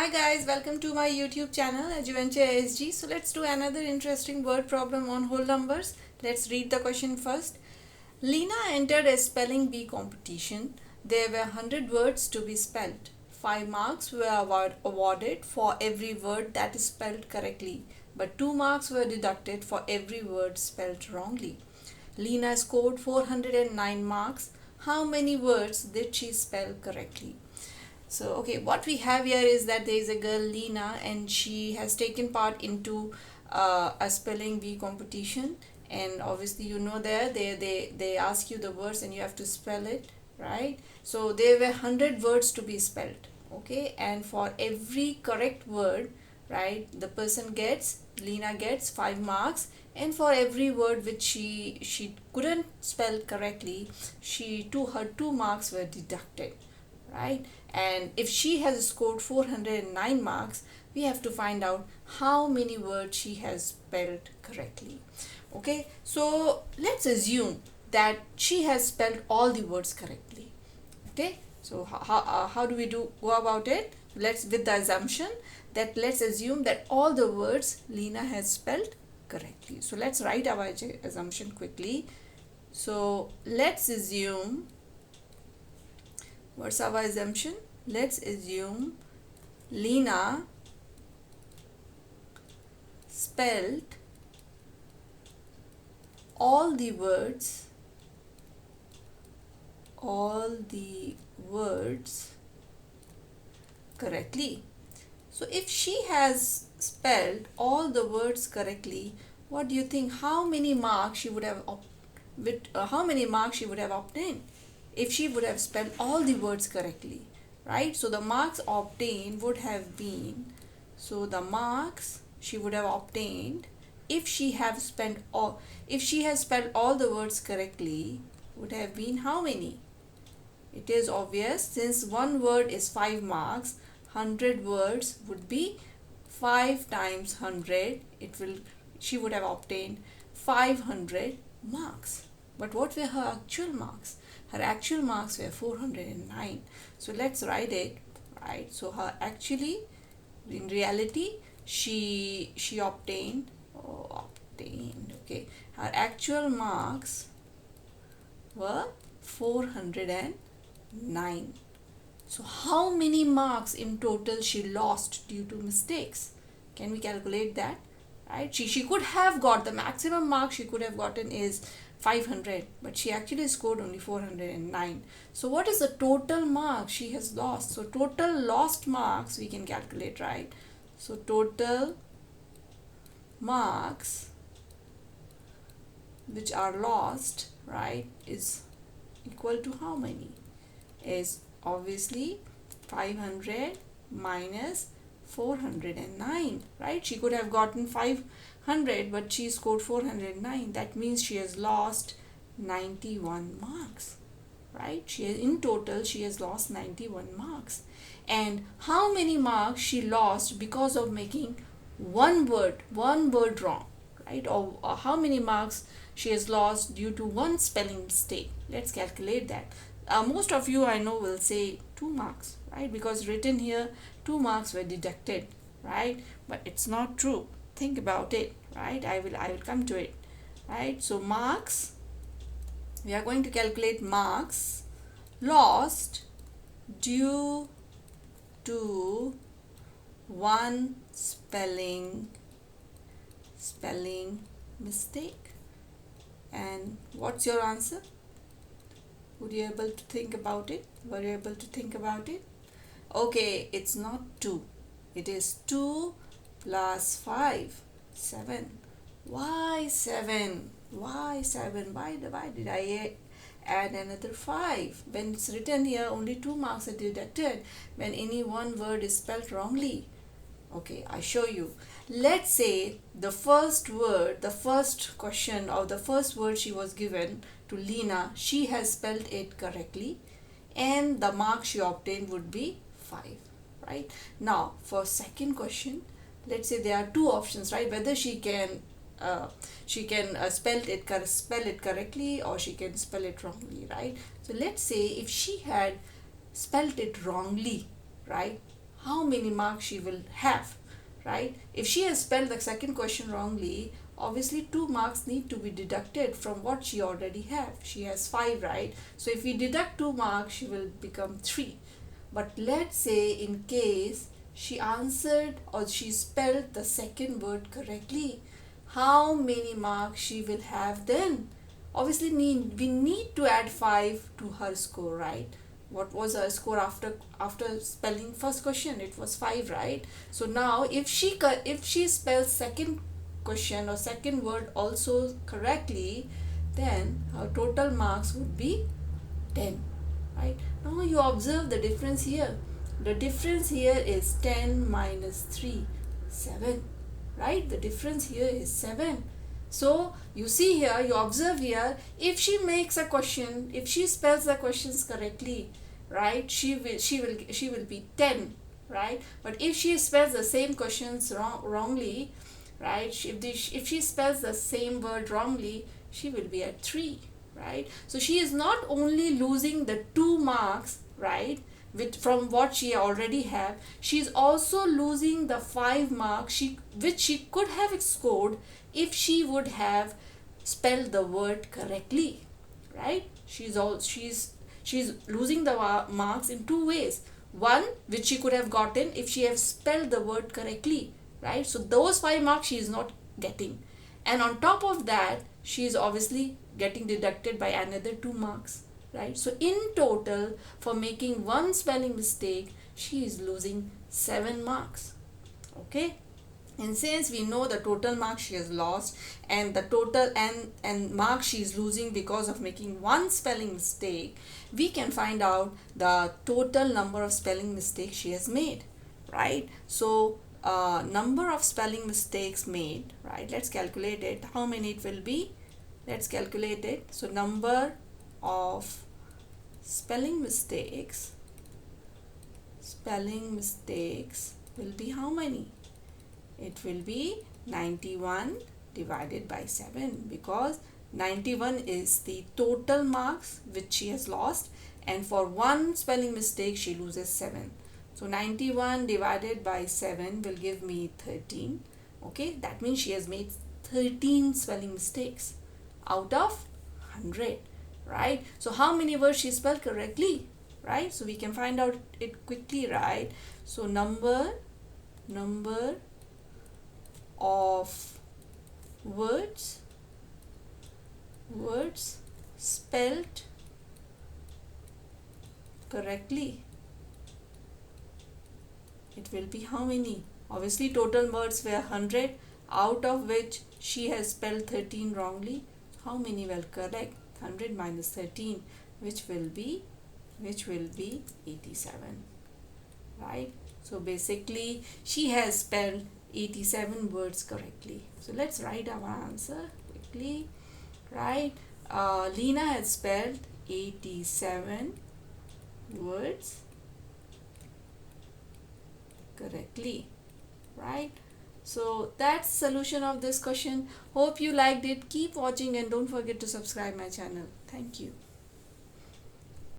Hi guys, welcome to my YouTube channel Adventure ASG. So let's do another interesting word problem on whole numbers. Let's read the question first. Lena entered a spelling bee competition. There were 100 words to be spelled. 5 marks were awarded for every word that is spelled correctly, but 2 marks were deducted for every word spelled wrongly. Lena scored 409 marks. How many words did she spell correctly? So, okay, what we have here is that there is a girl, Lena, and she has taken part into a spelling bee competition. And obviously, you know, they ask you the words and you have to spell it, right? So there were 100 words to be spelled, okay? And for every correct word, right, the person gets, Lena gets 5 marks. And for every word which she couldn't spell correctly, her 2 marks were deducted, right? And if she has scored 409 marks, we have to find out how many words she has spelled correctly. Okay, so let's assume that she has spelled all the words correctly. Okay, so how do we go about it? With the assumption that let's assume that all the words Lena has spelled correctly. So let's write our assumption quickly. So let's assume, what's our assumption? Let's assume Lena spelled all the words correctly. So if she has spelled all the words correctly, what do you think? How many marks she would have obtained if she would have spelled all the words correctly, right? So the marks obtained would have been, so the marks she would have obtained if she has spelled all the words correctly would have been how many? It is obvious, since one word is 5 marks, 100 words would be 5 times 100. She would have obtained 500 marks. But what were her actual marks? Her actual marks were 409. So let's write it, right? So in reality, she obtained, okay, her actual marks were 409. So how many marks in total she lost due to mistakes? Can we calculate that? Right? She could have got, the maximum mark she could have gotten is 500, but she actually scored only 409. So what is the total mark she has lost? So total lost marks we can calculate, right? So total marks which are lost, right, is equal to how many? Is obviously 500 minus 409, right? She could have gotten 500, but she scored 409. That means she has lost 91 marks, right? In total she has lost 91 marks. And how many marks she lost because of making one word wrong, right? Or how many marks she has lost due to one spelling mistake? Let's calculate that. Most of you, I know, will say 2 marks, right? Because written here 2 marks were deducted, right? But it's not true. Think about it, right? I will come to it, right? So marks, we are going to calculate marks lost due to one spelling mistake. And what's your answer? Were you able to think about it? Okay, it's not 2. It is 2 plus 5, 7. Why 7? Why did I add another 5? When it's written here, only 2 marks are deducted when any one word is spelled wrongly. Okay, I show you. Let's say the first question or the first word she was given to Lena, she has spelled it correctly, and the mark she obtained would be 5, right? Now for second question, let's say there are 2 options, right? Whether she can spell it correctly or she can spell it wrongly, right? So let's say if she had spelled it wrongly, right, how many marks she will have, right? If she has spelled the second question wrongly, obviously 2 marks need to be deducted from what she already have. She has 5, right? So if we deduct 2 marks, she will become 3. But let's say in case she answered or she spelled the second word correctly, how many marks she will have then? Obviously we need to add 5 to her score, right? What was her score after spelling first question? It was 5, right? So now if she spells second question or second word also correctly, then her total marks would be 10, right? Now you observe the difference here. The difference here is 10 minus 3, 7, right? The difference here is 7. So you see here, you observe here, if she makes a question, if she spells the questions correctly, right, she will be 10, right? But if she spells the same questions wrongly, right, if she spells the same word wrongly, she will be at 3, right? So she is not only losing the 2 marks, right, from what she already have, she is also losing the 5 marks which she could have scored if she would have spelled the word correctly, right? She's losing the marks in 2 ways. One, which she could have gotten if she have spelled the word correctly, right? So those 5 marks she is not getting, and on top of that she is obviously getting deducted by another 2 marks, right? So in total, for making one spelling mistake, she is losing 7 marks. Okay, and since we know the total marks she has lost and the total and marks she is losing because of making one spelling mistake, we can find out the total number of spelling mistakes she has made, right? So number of spelling mistakes made, right? Let's calculate it. How many it will be? Let's calculate it. So number of spelling mistakes will be how many? It will be 91 divided by 7, because 91 is the total marks which she has lost, and for one spelling mistake she loses 7. So 91 divided by 7 will give me 13. Okay, that means she has made 13 spelling mistakes out of 100, right? So how many words she spelled correctly, right? So we can find out it quickly, right? So number of words spelled correctly, it will be how many? Obviously total words were 100, out of which she has spelled 13 wrongly. How many will correct? 100 minus 13, which will be 87, right? So basically she has spelled 87 words correctly. So let's write our answer quickly, right? Lena has spelled 87 words correctly, right? So that's solution of this question. Hope you liked it. Keep watching and don't forget to subscribe my channel. Thank you.